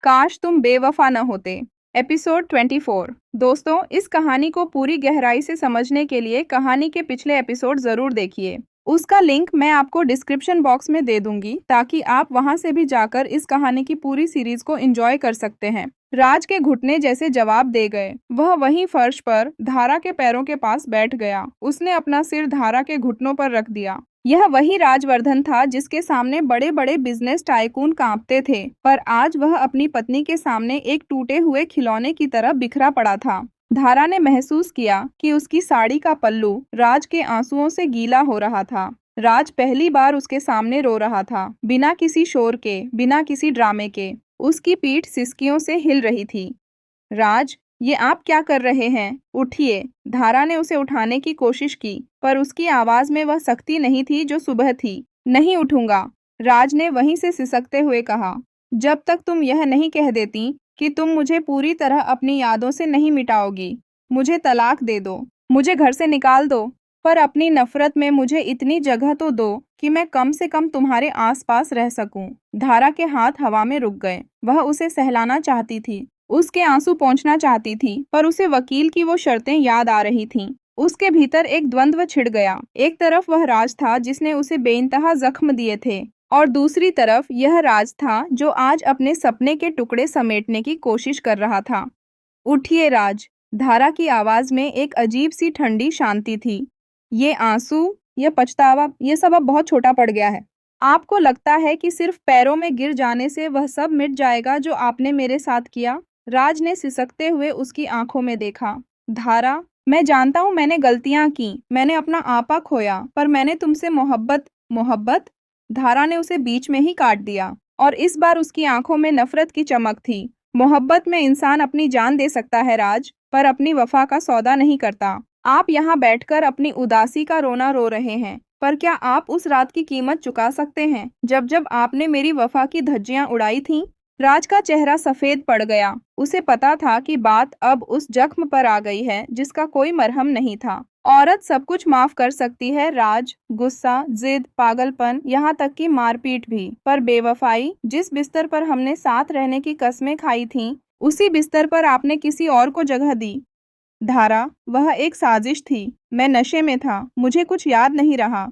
काश तुम बेवफा न होते। एपिसोड 24। दोस्तों, इस कहानी को पूरी गहराई से समझने के लिए कहानी के पिछले एपिसोड जरूर देखिए। उसका लिंक मैं आपको डिस्क्रिप्शन बॉक्स में दे दूंगी ताकि आप वहां से भी जाकर इस कहानी की पूरी सीरीज को एंजॉय कर सकते हैं। राज के घुटने जैसे जवाब दे गए। वह वहीं फर्श पर धारा के पैरों के पास बैठ गया। उसने अपना सिर धारा के घुटनों पर रख दिया। यह वही राजवर्धन था जिसके सामने बड़े बड़े बिजनेस टाइकून कांपते थे, पर आज वह अपनी पत्नी के सामने एक टूटे हुए खिलौने की तरह बिखरा पड़ा था। धारा ने महसूस किया कि उसकी साड़ी का पल्लू राज के आंसुओं से गीला हो रहा था। राज पहली बार उसके सामने रो रहा था, बिना किसी शोर के, बिना किसी ड्रामे के। उसकी पीठ सिसकियों से हिल रही थी। राज, ये आप क्या कर रहे हैं? उठिए। धारा ने उसे उठाने की कोशिश की, पर उसकी आवाज में वह सख्ती नहीं थी जो सुबह थी। नहीं उठूंगा, राज ने वहीं से सिसकते हुए कहा। जब तक तुम यह नहीं कह देती कि तुम मुझे पूरी तरह अपनी यादों से नहीं मिटाओगी। मुझे तलाक दे दो, मुझे घर से निकाल दो, पर अपनी नफरत में मुझे इतनी जगह तो दो कि मैं कम से कम तुम्हारे आसपास रह सकूं। धारा के हाथ हवा में रुक गए। वह उसे सहलाना चाहती थी, उसके आंसू पोंछना चाहती थी, पर उसे वकील की वो शर्तें याद आ रही थीं। उसके भीतर एक द्वंद्व छिड़ गया। एक तरफ वह राज था जिसने उसे बेइंतहा जख्म दिए थे, और दूसरी तरफ यह राज था जो आज अपने सपने के टुकड़े समेटने की कोशिश कर रहा था। उठिए राज। धारा की आवाज में एक अजीब सी ठंडी शांति थी। ये आंसू, ये पछतावा, ये सब अब बहुत छोटा पड़ गया है। आपको लगता है कि सिर्फ पैरों में गिर जाने से वह सब मिट जाएगा जो आपने मेरे साथ किया? राज ने सिसकते हुए उसकी आंखों में देखा। धारा, मैं जानता हूँ मैंने गलतियां की, मैंने अपना आपा खोया, पर मैंने तुमसे मोहब्बत। मोहब्बत? धारा ने उसे बीच में ही काट दिया, और इस बार उसकी आंखों में नफरत की चमक थी। मोहब्बत में इंसान अपनी जान दे सकता है राज, पर अपनी वफा का सौदा नहीं करता। आप यहाँ बैठकर अपनी उदासी का रोना रो रहे हैं, पर क्या आप उस रात की कीमत चुका सकते हैं जब जब आपने मेरी वफा की धज्जियां उड़ाई थीं? राज का चेहरा सफेद पड़ गया। उसे पता था कि बात अब उस जख्म पर आ गई है जिसका कोई मरहम नहीं था। औरत सब कुछ माफ कर सकती है राज, गुस्सा, जिद, पागलपन, यहाँ तक कि मारपीट भी, पर बेवफाई? जिस बिस्तर पर हमने साथ रहने की कस्में खाई थीं, उसी बिस्तर पर आपने किसी और को जगह दी। धारा, वह एक साजिश थी। मैं नशे में था, मुझे कुछ याद नहीं रहा।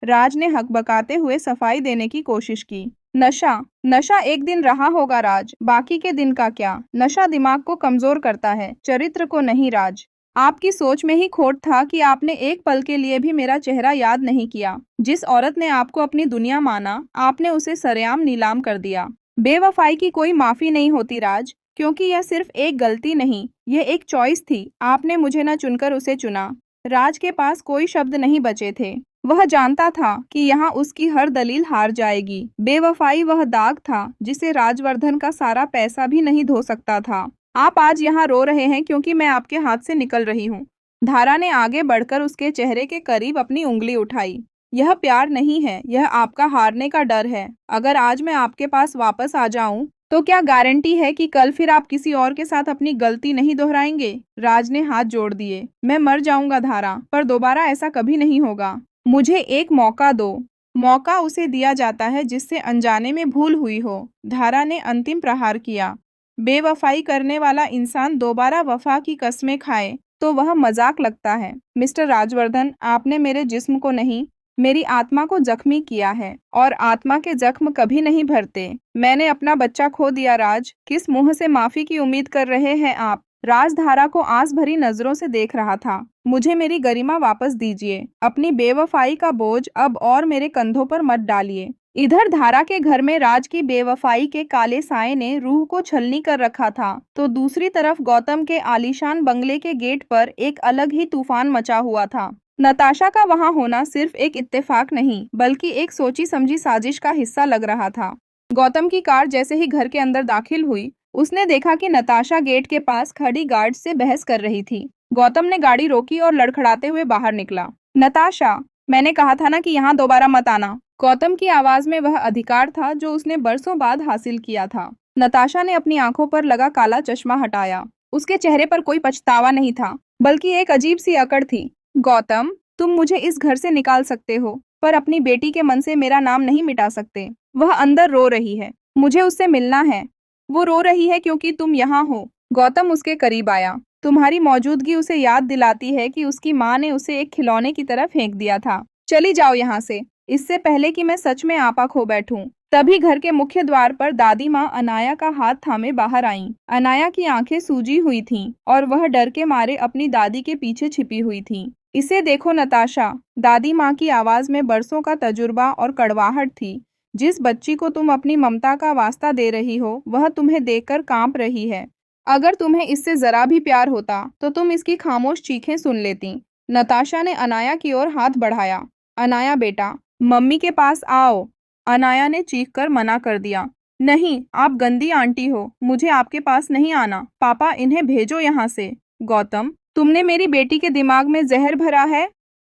राज ने हकबकाते हुए सफाई देने की कोशिश की। नशा? नशा एक दिन रहा होगा राज, बाकी के दिन का क्या? नशा दिमाग को कमजोर करता है, चरित्र को नहीं राज। आपकी सोच में ही खोट था कि आपने एक पल के लिए भी मेरा चेहरा याद नहीं किया। जिस औरत ने आपको अपनी दुनिया माना, आपने उसे सरेआम नीलाम कर दिया। बेवफाई की कोई माफी नहीं होती राज, क्योंकि यह सिर्फ एक गलती नहीं, यह एक चॉइस थी। आपने मुझे न चुनकर उसे चुना। राज के पास कोई शब्द नहीं बचे थे। वह जानता था कि यहाँ उसकी हर दलील हार जाएगी। बेवफाई वह दाग था जिसे राजवर्धन का सारा पैसा भी नहीं धो सकता था। आप आज यहाँ रो रहे हैं क्योंकि मैं आपके हाथ से निकल रही हूँ। धारा ने आगे बढ़कर उसके चेहरे के करीब अपनी उंगली उठाई। यह प्यार नहीं है, यह आपका हारने का डर है। अगर आज मैं आपके पास वापस आ जाऊं, तो क्या गारंटी है कि कल फिर आप किसी और के साथ अपनी गलती नहीं दोहराएंगे? राज ने हाथ जोड़ दिए। मैं मर जाऊंगा धारा, पर दोबारा ऐसा कभी नहीं होगा। मुझे एक मौका दो। मौका उसे दिया जाता है जिससे अनजाने में भूल हुई हो। धारा ने अंतिम प्रहार किया। बेवफाई करने वाला इंसान दोबारा वफा की कस्में खाए तो वह मजाक लगता है। मिस्टर राजवर्धन, आपने मेरे जिस्म को नहीं, मेरी आत्मा को जख्मी किया है, और आत्मा के जख्म कभी नहीं भरते। मैंने अपना बच्चा खो दिया राज। किस मुंह से माफी की उम्मीद कर रहे हैं आप? राज धारा को आंस भरी नजरों से देख रहा था। मुझे मेरी गरिमा वापस दीजिए। अपनी बेवफाई का बोझ अब और मेरे कंधों पर मत डालिए। इधर धारा के घर में राज की बेवफाई के काले साए ने रूह को छलनी कर रखा था, तो दूसरी तरफ गौतम के आलीशान बंगले के गेट पर एक अलग ही तूफान मचा हुआ था। नताशा का वहां होना सिर्फ एक इत्तेफाक नहीं, बल्कि एक सोची समझी साजिश का हिस्सा लग रहा था। गौतम की कार जैसे ही घर के अंदर दाखिल हुई, उसने देखा कि नताशा गेट के पास खड़ी गार्ड से बहस कर रही थी। गौतम ने गाड़ी रोकी और लड़खड़ाते हुए बाहर निकला। नताशा, मैंने कहा था ना कि यहाँ दोबारा मत आना। गौतम की आवाज में वह अधिकार था जो उसने बरसों बाद हासिल किया था। नताशा ने अपनी आंखों पर लगा काला चश्मा हटाया। उसके चेहरे पर कोई पछतावा नहीं था, बल्कि एक अजीब सी अकड़ थी। गौतम, तुम मुझे इस घर से निकाल सकते हो, पर अपनी बेटी के मन से मेरा नाम नहीं मिटा सकते। वह अंदर रो रही है, मुझे उससे मिलना है। वो रो रही है क्योंकि तुम यहाँ हो। गौतम उसके करीब आया। तुम्हारी मौजूदगी उसे याद दिलाती है कि उसकी माँ ने उसे एक खिलौने की तरह फेंक दिया था। चली जाओ यहाँ से, इससे पहले कि मैं सच में आपा खो बैठूं। तभी घर के मुख्य द्वार पर दादी माँ अनाया का हाथ थामे बाहर आईं। अनाया की आंखें सूजी हुई थीं और वह डर के मारे अपनी दादी के पीछे छिपी हुई थी। इसे देखो नताशा, दादी माँ की आवाज में बरसों का तजुर्बा और कड़वाहट थी। जिस बच्ची को तुम अपनी ममता का वास्ता दे रही हो, वह तुम्हें देखकर कांप रही है। अगर तुम्हें इससे जरा भी प्यार होता, तो तुम इसकी खामोश चीखें सुन लेती। नताशा ने अनाया की ओर हाथ बढ़ाया। अनाया बेटा, मम्मी के पास आओ। अनाया ने चीखकर मना कर दिया। नहीं, आप गंदी आंटी हो, मुझे आपके पास नहीं आना। पापा, इन्हें भेजो यहाँ से। गौतम, तुमने मेरी बेटी के दिमाग में जहर भरा है।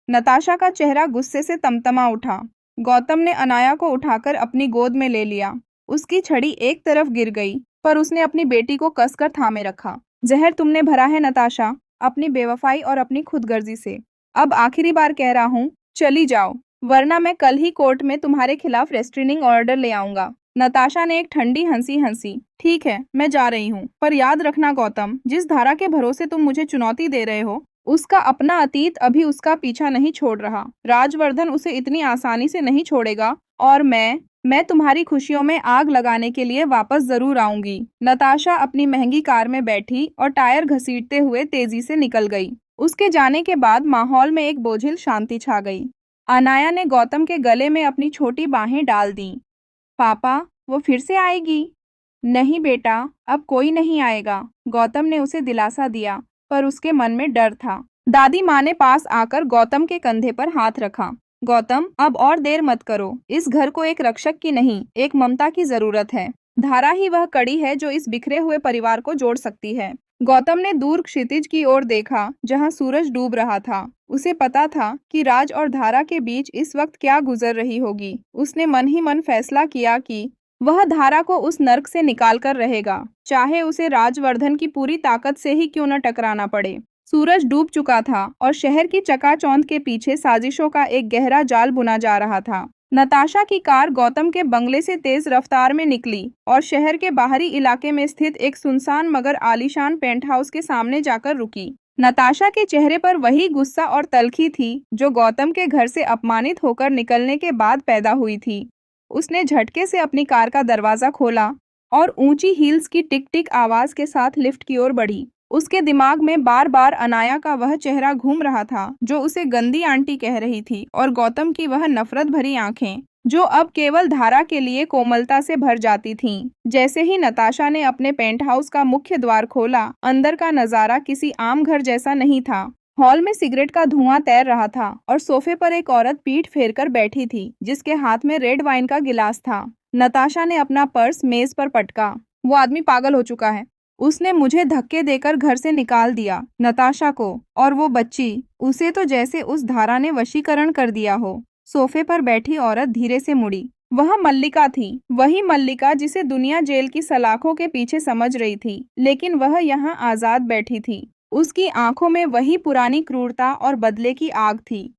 नताशा का चेहरा गुस्से से तमतमा उठा। गौतम ने अनाया को उठाकर अपनी गोद में ले लिया। उसकी छड़ी एक तरफ गिर गई, पर उसने अपनी बेटी को कसकर थामे रखा। जहर तुमने भरा है नताशा, अपनी बेवफाई और अपनी खुदगर्जी से। अब आखिरी बार कह रहा हूँ, चली जाओ, वरना मैं कल ही कोर्ट में तुम्हारे खिलाफ रेस्ट्रेनिंग ऑर्डर ले आऊंगा। नताशा ने एक ठंडी हंसी हंसी। ठीक है, मैं जा रही हूँ, पर याद रखना गौतम, जिस धारा के भरोसे तुम मुझे चुनौती दे रहे हो, उसका अपना अतीत अभी उसका पीछा नहीं छोड़ रहा। राजवर्धन उसे इतनी आसानी से नहीं छोड़ेगा, और मैं तुम्हारी खुशियों में आग लगाने के लिए वापस जरूर आऊंगी। नताशा अपनी महंगी कार में बैठी और टायर घसीटते हुए तेजी से निकल गई। उसके जाने के बाद माहौल में एक बोझिल शांति छा गई। अनाया ने गौतम के गले में अपनी छोटी बाहें डाल दीं। पापा, वो फिर से आएगी? नहीं बेटा, अब कोई नहीं आएगा, गौतम ने उसे दिलासा दिया, पर उसके मन में डर था। दादी माँ ने पास आकर गौतम के कंधे पर हाथ रखा। गौतम, अब और देर मत करो। इस घर को एक रक्षक की नहीं, एक ममता की जरूरत है। धारा ही वह कड़ी है जो इस बिखरे हुए परिवार को जोड़ सकती है। गौतम ने दूर क्षितिज की ओर देखा, जहाँ सूरज डूब रहा था। उसे पता था कि राज और धारा के बीच इस वक्त क्या गुजर रही होगी। उसने मन ही मन फैसला किया कि वह धारा को उस नर्क से निकाल कर रहेगा, चाहे उसे राजवर्धन की पूरी ताकत से ही क्यों न टकराना पड़े। सूरज डूब चुका था और शहर की चकाचौंध के पीछे साजिशों का एक गहरा जाल बुना जा रहा था। नताशा की कार गौतम के बंगले से तेज रफ्तार में निकली और शहर के बाहरी इलाके में स्थित एक सुनसान मगर आलीशान पेंट हाउस के सामने जाकर रुकी। नताशा के चेहरे पर वही गुस्सा और तल्खी थी जो गौतम के घर से अपमानित होकर निकलने के बाद पैदा हुई थी। उसने झटके से अपनी कार का दरवाजा खोला और ऊंची हील्स की टिक टिक आवाज के साथ लिफ्ट की ओर बढ़ी। उसके दिमाग में बार बार अनाया का वह चेहरा घूम रहा था जो उसे गंदी आंटी कह रही थी, और गौतम की वह नफरत भरी आंखें जो अब केवल धारा के लिए कोमलता से भर जाती थीं। जैसे ही नताशा ने अपने पेंट हाउस का मुख्य द्वार खोला, अंदर का नजारा किसी आम घर जैसा नहीं था। हॉल में सिगरेट का धुआं तैर रहा था और सोफे पर एक औरत पीठ फेरकर बैठी थी, जिसके हाथ में रेड वाइन का गिलास था। नताशा ने अपना पर्स मेज पर पटका। वो आदमी पागल हो चुका है। उसने मुझे धक्के देकर घर से निकाल दिया, नताशा को, और वो बच्ची, उसे तो जैसे उस धारा ने वशीकरण कर दिया हो। सोफे पर बैठी औरत धीरे से मुड़ी। वह मल्लिका थी, वही मल्लिका जिसे दुनिया जेल की सलाखों के पीछे समझ रही थी, लेकिन वह यहाँ आजाद बैठी थी। उसकी आंखों में वही पुरानी क्रूरता और बदले की आग थी।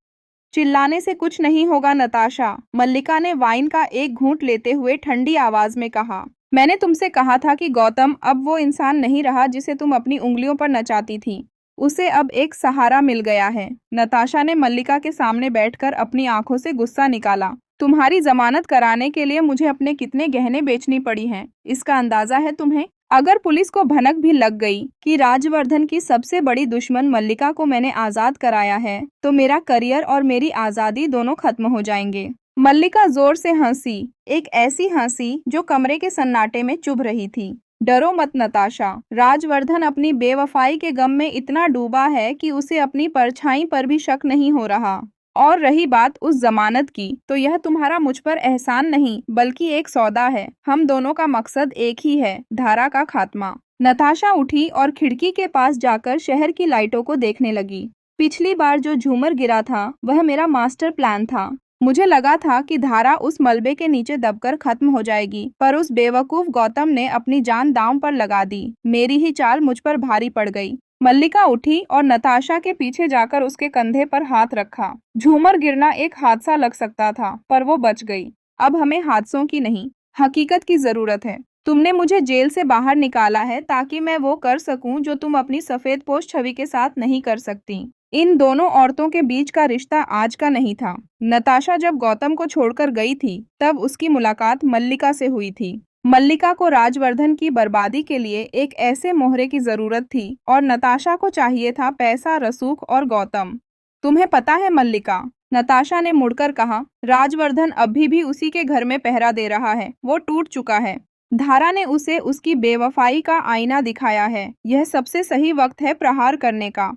चिल्लाने से कुछ नहीं होगा नताशा, मल्लिका ने वाइन का एक घूंट लेते हुए ठंडी आवाज में कहा। मैंने तुमसे कहा था कि गौतम अब वो इंसान नहीं रहा जिसे तुम अपनी उंगलियों पर नचाती थी। उसे अब एक सहारा मिल गया है। नताशा ने मल्लिका के सामने बैठकर अपनी आंखों से गुस्सा निकाला। तुम्हारी जमानत कराने के लिए मुझे अपने कितने गहने बेचनी पड़ी हैं, इसका अंदाजा है तुम्हें? अगर पुलिस को भनक भी लग गई कि राजवर्धन की सबसे बड़ी दुश्मन मल्लिका को मैंने आजाद कराया है, तो मेरा करियर और मेरी आजादी दोनों खत्म हो जाएंगे। मल्लिका जोर से हंसी, एक ऐसी हंसी जो कमरे के सन्नाटे में चुभ रही थी। डरो मत नताशा, राजवर्धन अपनी बेवफाई के गम में इतना डूबा है कि उसे अपनी परछाई पर भी शक नहीं हो रहा। और रही बात उस जमानत की, तो यह तुम्हारा मुझ पर एहसान नहीं बल्कि एक सौदा है। हम दोनों का मकसद एक ही है, धारा का खात्मा। नताशा उठी और खिड़की के पास जाकर शहर की लाइटों को देखने लगी। पिछली बार जो झूमर गिरा था वह मेरा मास्टर प्लान था। मुझे लगा था कि धारा उस मलबे के नीचे दबकर खत्म हो जाएगी, पर उस बेवकूफ गौतम ने अपनी जान दांव पर लगा दी। मेरी ही चाल मुझ पर भारी पड़ गई। मल्लिका उठी और नताशा के पीछे जाकर उसके कंधे पर हाथ रखा। झूमर गिरना एक हादसा लग सकता था, पर वो बच गई। अब हमें हादसों की नहीं, हकीकत की जरूरत है। तुमने मुझे जेल से बाहर निकाला है ताकि मैं वो कर सकूं जो तुम अपनी सफेदपोश छवि के साथ नहीं कर सकती। इन दोनों औरतों के बीच का रिश्ता आज का नहीं था। नताशा जब गौतम को छोड़कर गई थी, तब उसकी मुलाकात मल्लिका से हुई थी। मल्लिका को राजवर्धन की बर्बादी के लिए एक ऐसे मोहरे की जरूरत थी और नताशा को चाहिए था पैसा, रसूख और गौतम। तुम्हें पता है मल्लिका, नताशा ने मुड़कर कहा, राजवर्धन अभी भी उसी के घर में पहरा दे रहा है। वो टूट चुका है। धारा ने उसे उसकी बेवफाई का आईना दिखाया है। यह सबसे सही वक्त है प्रहार करने का।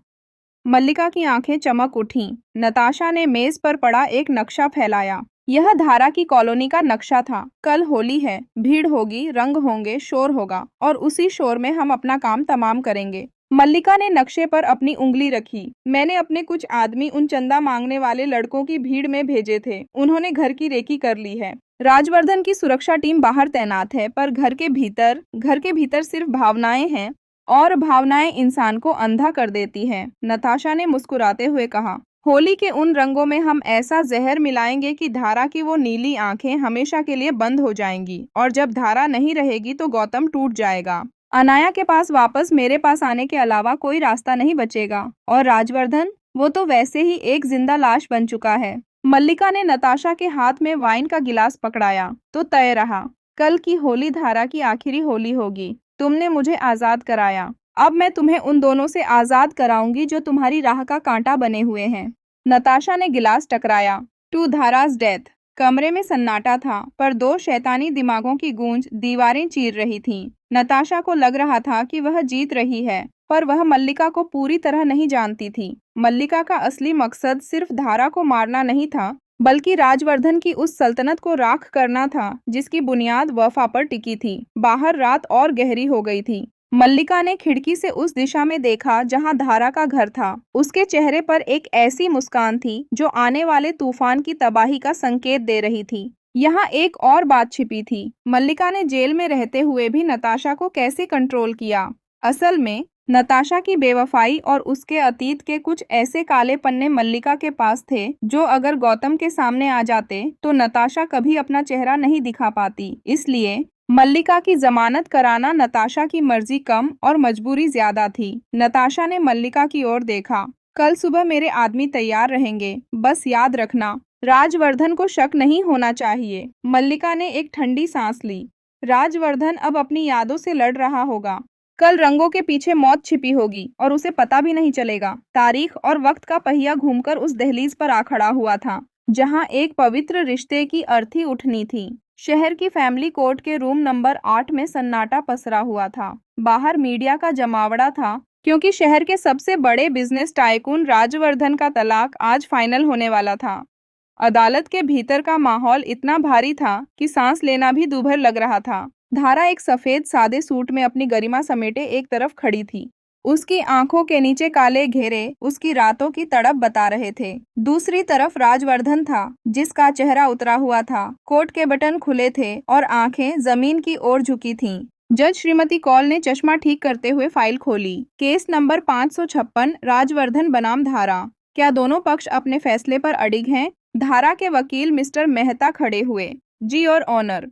मल्लिका की आंखें चमक उठीं। नताशा ने मेज पर पड़ा एक नक्शा फैलाया। यह धारा की कॉलोनी का नक्शा था। कल होली है, भीड़ होगी, रंग होंगे, शोर होगा और उसी शोर में हम अपना काम तमाम करेंगे। मल्लिका ने नक्शे पर अपनी उंगली रखी। मैंने अपने कुछ आदमी उन चंदा मांगने वाले लड़कों की भीड़ में भेजे थे। उन्होंने घर की रेकी कर ली है। राजवर्धन की सुरक्षा टीम बाहर तैनात है, पर घर के भीतर सिर्फ भावनाएं हैं और भावनाएं इंसान को अंधा कर देती हैं। नताशा ने मुस्कुराते हुए कहा, होली के उन रंगों में हम ऐसा जहर मिलाएंगे कि धारा की वो नीली आंखें हमेशा के लिए बंद हो जाएंगी और जब धारा नहीं रहेगी तो गौतम टूट जाएगा। अनाया के पास वापस मेरे पास आने के अलावा कोई रास्ता नहीं बचेगा। और राजवर्धन, वो तो वैसे ही एक जिंदा लाश बन चुका है। मल्लिका ने नताशा के हाथ में वाइन का गिलास पकड़ाया। तो तय रहा, कल की होली धारा की आखिरी होली होगी। तुमने मुझे आजाद कराया, अब मैं तुम्हें उन दोनों से आजाद कराऊंगी जो तुम्हारी राह का कांटा बने हुए हैं। नताशा ने गिलास टकराया। To Dhiraj's death. कमरे में सन्नाटा था, पर दो शैतानी दिमागों की गूंज दीवारें चीर रही थी। नताशा को लग रहा था कि वह जीत रही है, पर वह मल्लिका को पूरी तरह नहीं जानती थी। मल्लिका का असली मकसद सिर्फ धारा को मारना नहीं था, बल्कि राजवर्धन की उस सल्तनत को राख करना था जिसकी बुनियाद वफा पर टिकी थी। बाहर रात और गहरी हो गई थी। मल्लिका ने खिड़की से उस दिशा में देखा जहां धारा का घर था। उसके चेहरे पर एक ऐसी मुस्कान थी जो आने वाले तूफान की तबाही का संकेत दे रही थी। यहाँ एक और बात छिपी थी। मल्लिका ने जेल में रहते हुए भी नताशा को कैसे कंट्रोल किया। असल में नताशा की बेवफाई और उसके अतीत के कुछ ऐसे काले पन्ने मल्लिका के पास थे जो अगर गौतम के सामने आ जाते तो नताशा कभी अपना चेहरा नहीं दिखा पाती। इसलिए मल्लिका की जमानत कराना नताशा की मर्जी कम और मजबूरी ज्यादा थी। नताशा ने मल्लिका की ओर देखा। कल सुबह मेरे आदमी तैयार रहेंगे, बस याद रखना, राजवर्धन को शक नहीं होना चाहिए। मल्लिका ने एक ठंडी सांस ली। राजवर्धन अब अपनी यादों से लड़ रहा होगा। कल रंगों के पीछे मौत छिपी होगी और उसे पता भी नहीं चलेगा। तारीख और वक्त का पहिया घूमकर उस दहलीज पर आ खड़ा हुआ था जहां एक पवित्र रिश्ते की अर्थी उठनी थी। शहर की फैमिली कोर्ट के रूम नंबर 8 में सन्नाटा पसरा हुआ था। बाहर मीडिया का जमावड़ा था, क्योंकि शहर के सबसे बड़े बिजनेस टाइकून राजवर्धन का तलाक आज फाइनल होने वाला था। अदालत के भीतर का माहौल इतना भारी था कि सांस लेना भी दूभर लग रहा था। धारा एक सफेद सादे सूट में अपनी गरिमा समेटे एक तरफ खड़ी थी। उसकी आंखों के नीचे काले घेरे उसकी रातों की तड़प बता रहे थे। दूसरी तरफ राजवर्धन था, जिसका चेहरा उतरा हुआ था, कोट के बटन खुले थे और आंखें जमीन की ओर झुकी थीं। जज श्रीमती कौल ने चश्मा ठीक करते हुए फाइल खोली। केस नंबर 556, राजवर्धन बनाम धारा। क्या दोनों पक्ष अपने फैसले पर अडिग हैं? धारा के वकील मिस्टर मेहता खड़े हुए। जी और ऑनर,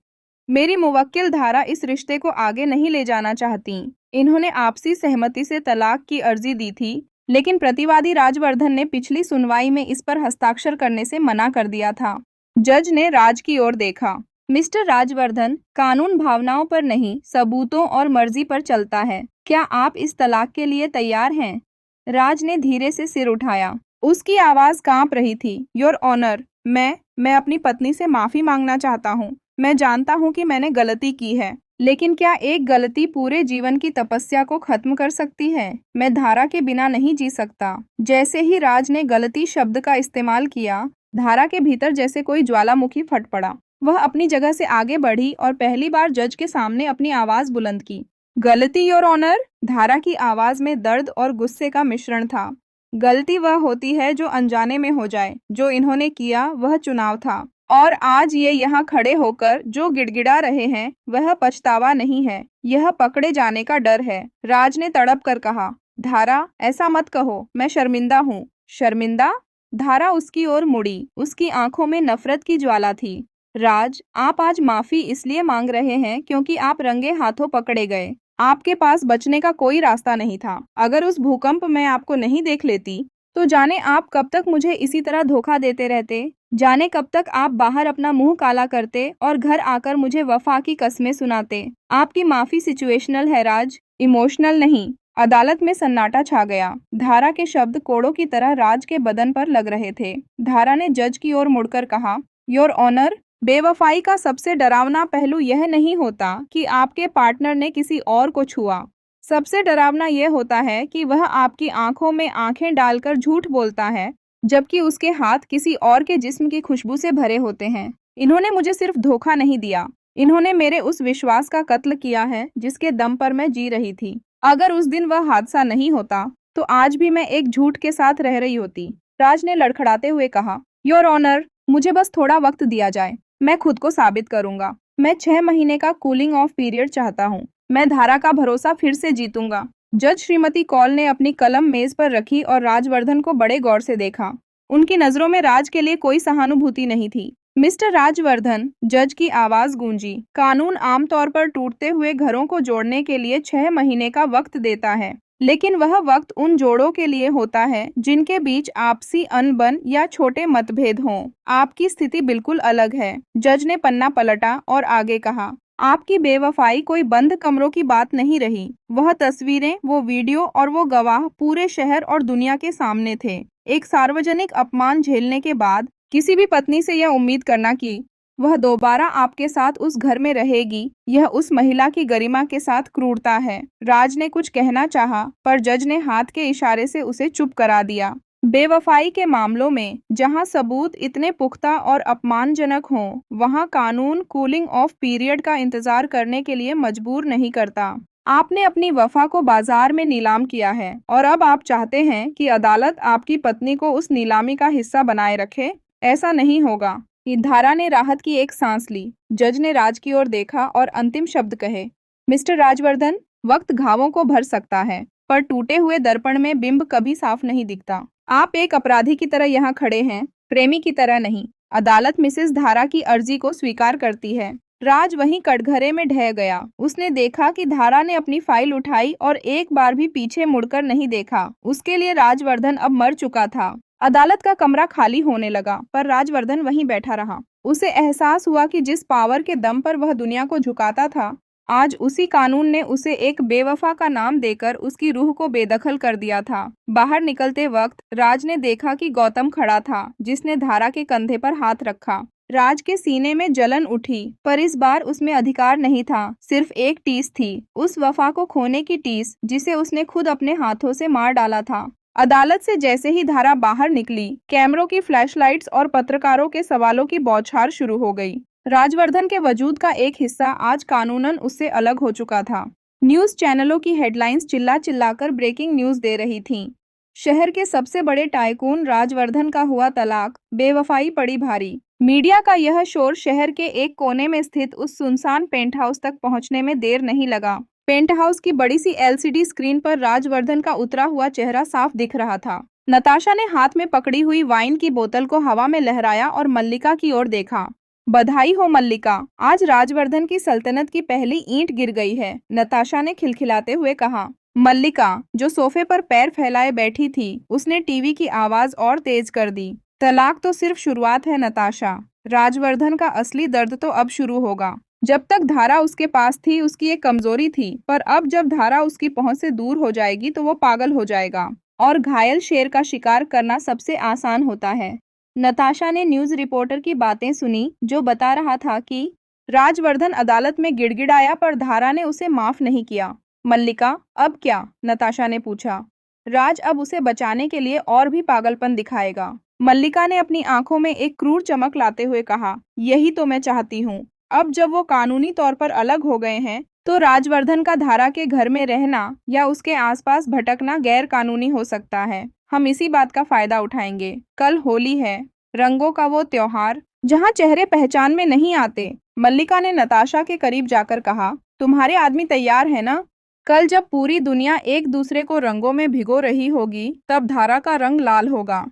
मेरी मुवक्किल धारा इस रिश्ते को आगे नहीं ले जाना चाहती। इन्होंने आपसी सहमति से तलाक की अर्जी दी थी, लेकिन प्रतिवादी राजवर्धन ने पिछली सुनवाई में इस पर हस्ताक्षर करने से मना कर दिया था। जज ने राज की ओर देखा। मिस्टर राजवर्धन, कानून भावनाओं पर नहीं, सबूतों और मर्जी पर चलता है। क्या आप इस तलाक के लिए तैयार हैं? राज ने धीरे से सिर उठाया। उसकी आवाज कांप रही थी। योर ऑनर, मैं अपनी पत्नी से माफी मांगना चाहता हूँ। मैं जानता हूँ कि मैंने गलती की है, लेकिन क्या एक गलती पूरे जीवन की तपस्या को खत्म कर सकती है? मैं धारा के बिना नहीं जी सकता। जैसे ही राज ने गलती शब्द का इस्तेमाल किया, धारा के भीतर जैसे कोई ज्वालामुखी फट पड़ा। वह अपनी जगह से आगे बढ़ी और पहली बार जज के सामने अपनी आवाज बुलंद की। गलती योर ऑनर। धारा की आवाज में दर्द और गुस्से का मिश्रण था। गलती वह होती है जो अनजाने में हो जाए। जो इन्होंने किया वह चुनाव था, और आज ये यहाँ खड़े होकर जो गिड़गिड़ा रहे हैं वह पछतावा नहीं है, यह पकड़े जाने का डर है। राज ने तड़प कर कहा, धारा, ऐसा मत कहो, मैं शर्मिंदा हूँ। शर्मिंदा? धारा उसकी ओर मुड़ी। उसकी आंखों में नफरत की ज्वाला थी। राज, आप आज माफी इसलिए मांग रहे हैं क्योंकि आप रंगे हाथों पकड़े गए। आपके पास बचने का कोई रास्ता नहीं था। अगर उस भूकंप में आपको नहीं देख लेती, तो जाने आप कब तक मुझे इसी तरह धोखा देते रहते। जाने कब तक आप बाहर अपना मुंह काला करते और घर आकर मुझे वफा की कस्में सुनाते। आपकी माफी सिचुएशनल है राज, इमोशनल नहीं। अदालत में सन्नाटा छा गया। धारा के शब्द कोड़ों की तरह राज के बदन पर लग रहे थे। धारा ने जज की ओर मुड़कर कहा, योर ऑनर, बेवफाई का सबसे डरावना पहलू यह नहीं होता कि आपके पार्टनर ने किसी और को छुआ। सबसे डरावना यह होता है कि वह आपकी आंखों में आंखें डालकर झूठ बोलता है, जबकि उसके हाथ किसी और के जिस्म की खुशबू से भरे होते हैं। इन्होंने मुझे सिर्फ धोखा नहीं दिया, इन्होंने मेरे उस विश्वास का कत्ल किया है जिसके दम पर मैं जी रही थी। अगर उस दिन वह हादसा नहीं होता, तो आज भी मैं एक झूठ के साथ रह रही होती। राज ने लड़खड़ाते हुए कहा, योर ऑनर, मुझे बस थोड़ा वक्त दिया जाए। मैं खुद को साबित करूंगा। मैं 6 महीने का कूलिंग ऑफ पीरियड चाहता हूँ। मैं धारा का भरोसा फिर से जीतूंगा। जज श्रीमती कौल ने अपनी कलम मेज पर रखी और राजवर्धन को बड़े गौर से देखा। उनकी नजरों में राज के लिए कोई सहानुभूति नहीं थी। मिस्टर राजवर्धन, जज की आवाज गूंजी, कानून आमतौर पर टूटते हुए घरों को जोड़ने के लिए 6 महीने का वक्त देता है, लेकिन वह वक्त उन जोड़ों के लिए होता है जिनके बीच आपसी अनबन या छोटे मतभेद हों। आपकी स्थिति बिल्कुल अलग है। जज ने पन्ना पलटा और आगे कहा, आपकी बेवफाई कोई बंद कमरों की बात नहीं रही। वह तस्वीरें, वो वीडियो और वो गवाह पूरे शहर और दुनिया के सामने थे। एक सार्वजनिक अपमान झेलने के बाद किसी भी पत्नी से यह उम्मीद करना कि वह दोबारा आपके साथ उस घर में रहेगी, यह उस महिला की गरिमा के साथ क्रूरता है। राज ने कुछ कहना चाहा, पर जज ने हाथ के इशारे से उसे चुप करा दिया। बेवफाई के मामलों में जहां सबूत इतने पुख्ता और अपमानजनक हों, वहां कानून कूलिंग ऑफ पीरियड का इंतजार करने के लिए मजबूर नहीं करता। आपने अपनी वफा को बाजार में नीलाम किया है और अब आप चाहते हैं कि अदालत आपकी पत्नी को उस नीलामी का हिस्सा बनाए रखे। ऐसा नहीं होगा। धारा ने राहत की एक सांस ली। जज ने राज की ओर देखा और अंतिम शब्द कहे, मिस्टर राजवर्धन, वक्त घावों को भर सकता है, पर टूटे हुए दर्पण में बिंब कभी साफ नहीं दिखता। आप एक अपराधी की तरह यहाँ खड़े हैं, प्रेमी की तरह नहीं। अदालत मिसेस धारा की अर्जी को स्वीकार करती है। राज वहीं कटघरे में ढह गया। उसने देखा कि धारा ने अपनी फाइल उठाई और एक बार भी पीछे मुड़कर नहीं देखा। उसके लिए राजवर्धन अब मर चुका था। अदालत का कमरा खाली होने लगा, पर राजवर्धन वहीं बैठा रहा। उसे एहसास हुआ कि जिस पावर के दम पर वह दुनिया को झुकाता था, आज उसी कानून ने उसे एक बेवफा का नाम देकर उसकी रूह को बेदखल कर दिया था। बाहर निकलते वक्त राज ने देखा कि गौतम खड़ा था, जिसने धारा के कंधे पर हाथ रखा। राज के सीने में जलन उठी, पर इस बार उसमें अधिकार नहीं था, सिर्फ एक टीस थी, उस वफा को खोने की टीस जिसे उसने खुद अपने हाथों से मार डाला था। अदालत से जैसे ही धारा बाहर निकली, कैमरों की फ्लैशलाइट्स और पत्रकारों के सवालों की बौछार शुरू हो गई। राजवर्धन के वजूद का एक हिस्सा आज कानूनन उससे अलग हो चुका था। न्यूज चैनलों की हेडलाइंस चिल्ला चिल्लाकर ब्रेकिंग न्यूज दे रही थीं। शहर के सबसे बड़े टाइकून राजवर्धन का हुआ तलाक, बेवफाई पड़ी भारी। मीडिया का यह शोर शहर के एक कोने में स्थित उस सुनसान पेंट हाउस तक पहुंचने में देर नहीं लगा। पेंट हाउस की बड़ी सी एलसीडी स्क्रीन पर राजवर्धन का उतरा हुआ चेहरा साफ दिख रहा था। नताशा ने हाथ में पकड़ी हुई वाइन की बोतल को हवा में लहराया और मल्लिका की ओर देखा। बधाई हो मल्लिका, आज राजवर्धन की सल्तनत की पहली ईंट गिर गई है, नताशा ने खिलखिलाते हुए कहा। मल्लिका, जो सोफे पर पैर फैलाए बैठी थी, उसने टीवी की आवाज और तेज कर दी। तलाक तो सिर्फ शुरुआत है नताशा, राजवर्धन का असली दर्द तो अब शुरू होगा। जब तक धारा उसके पास थी, उसकी एक कमजोरी थी, पर अब जब धारा उसकी पहुंच से दूर हो जाएगी तो वो पागल हो जाएगा, और घायल शेर का शिकार करना सबसे आसान होता है। नताशा ने न्यूज रिपोर्टर की बातें सुनी, जो बता रहा था कि राजवर्धन अदालत में गिड़गिड़ाया, पर धारा ने उसे माफ नहीं किया। मल्लिका, अब क्या? नताशा ने पूछा। राज अब उसे बचाने के लिए और भी पागलपन दिखाएगा। मल्लिका ने अपनी आंखों में एक क्रूर चमक लाते हुए कहा, यही तो मैं चाहती हूँ। अब जब वो कानूनी तौर पर अलग हो गए हैं, तो राजवर्धन का धारा के घर में रहना या उसके आसपास भटकना गैर कानूनी हो सकता है। हम इसी बात का फायदा उठाएंगे। कल होली है, रंगों का वो त्योहार जहाँ चेहरे पहचान में नहीं आते। मल्लिका ने नताशा के करीब जाकर कहा, तुम्हारे आदमी तैयार है ना? कल जब पूरी दुनिया एक दूसरे को रंगों में भिगो रही होगी, तब धारा का रंग लाल होगा।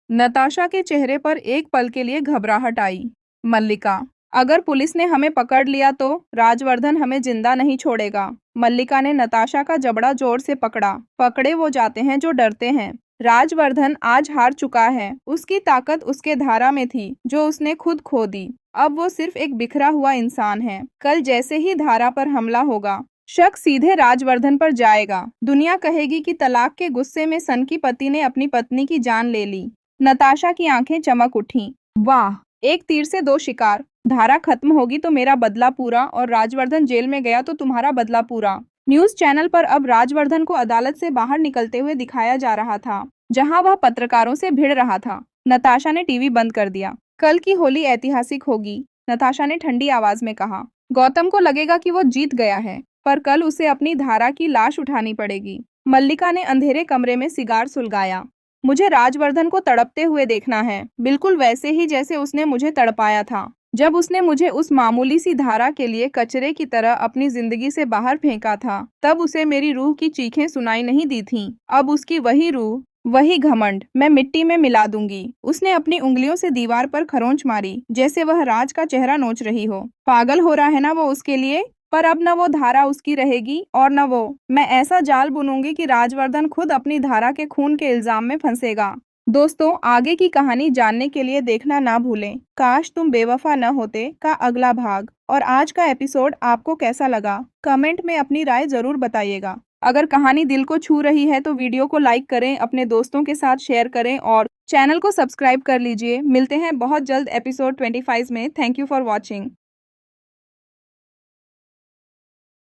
नताशा के चेहरे पर एक पल के लिए घबराहट आई। मल्लिका, अगर पुलिस ने हमें पकड़ लिया तो राजवर्धन हमें जिंदा नहीं छोड़ेगा। मल्लिका ने नताशा का जबड़ा जोर से पकड़ा। पकड़े वो जाते हैं जो डरते हैं। राजवर्धन आज हार चुका है। उसकी ताकत उसके धारा में थी जो उसने खुद खो दी। अब वो सिर्फ एक बिखरा हुआ इंसान है। कल जैसे ही धारा पर हमला होगा, शक सीधे राजवर्धन पर जाएगा। दुनिया कहेगी कि तलाक के गुस्से में सन की पति ने अपनी पत्नी की जान ले ली। नताशा की आंखें चमक उठी। वाह, एक तीर से दो शिकार। धारा खत्म होगी तो मेरा बदला पूरा, और राजवर्धन जेल में गया तो तुम्हारा बदला पूरा। न्यूज चैनल पर अब राजवर्धन को अदालत से बाहर निकलते हुए दिखाया जा रहा था, जहां वह पत्रकारों से भिड़ रहा था। नताशा ने टीवी बंद कर दिया। कल की होली ऐतिहासिक होगी, नताशा ने ठंडी आवाज में कहा। गौतम को लगेगा कि वो जीत गया है, पर कल उसे अपनी धारा की लाश उठानी पड़ेगी। मल्लिका ने अंधेरे कमरे में सिगार सुलगाया। मुझे राजवर्धन को तड़पते हुए देखना है, बिल्कुल वैसे ही जैसे उसने मुझे तड़पाया था, जब उसने मुझे उस मामूली सी धारा के लिए कचरे की तरह अपनी जिंदगी से बाहर फेंका था। तब उसे मेरी रूह की चीखें सुनाई नहीं दी थीं। अब उसकी वही रूह, वही घमंड मैं मिट्टी में मिला दूंगी। उसने अपनी उंगलियों से दीवार पर खरोंच मारी, जैसे वह राज का चेहरा नोच रही हो। पागल हो रहा है ना वो उसके लिए, पर अब न वो धारा उसकी रहेगी और न वो। मैं ऐसा जाल बुनूंगी कि राजवर्धन खुद अपनी धारा के खून के इल्जाम में फंसेगा। दोस्तों, आगे की कहानी जानने के लिए देखना ना भूलें। काश तुम बेवफा न होते का अगला भाग। और आज का एपिसोड आपको कैसा लगा, कमेंट में अपनी राय जरूर बताइएगा। अगर कहानी दिल को छू रही है तो वीडियो को लाइक करें, अपने दोस्तों के साथ शेयर करें और चैनल को सब्सक्राइब कर लीजिए। मिलते हैं बहुत जल्द एपिसोड 25 में। Thank you for watching.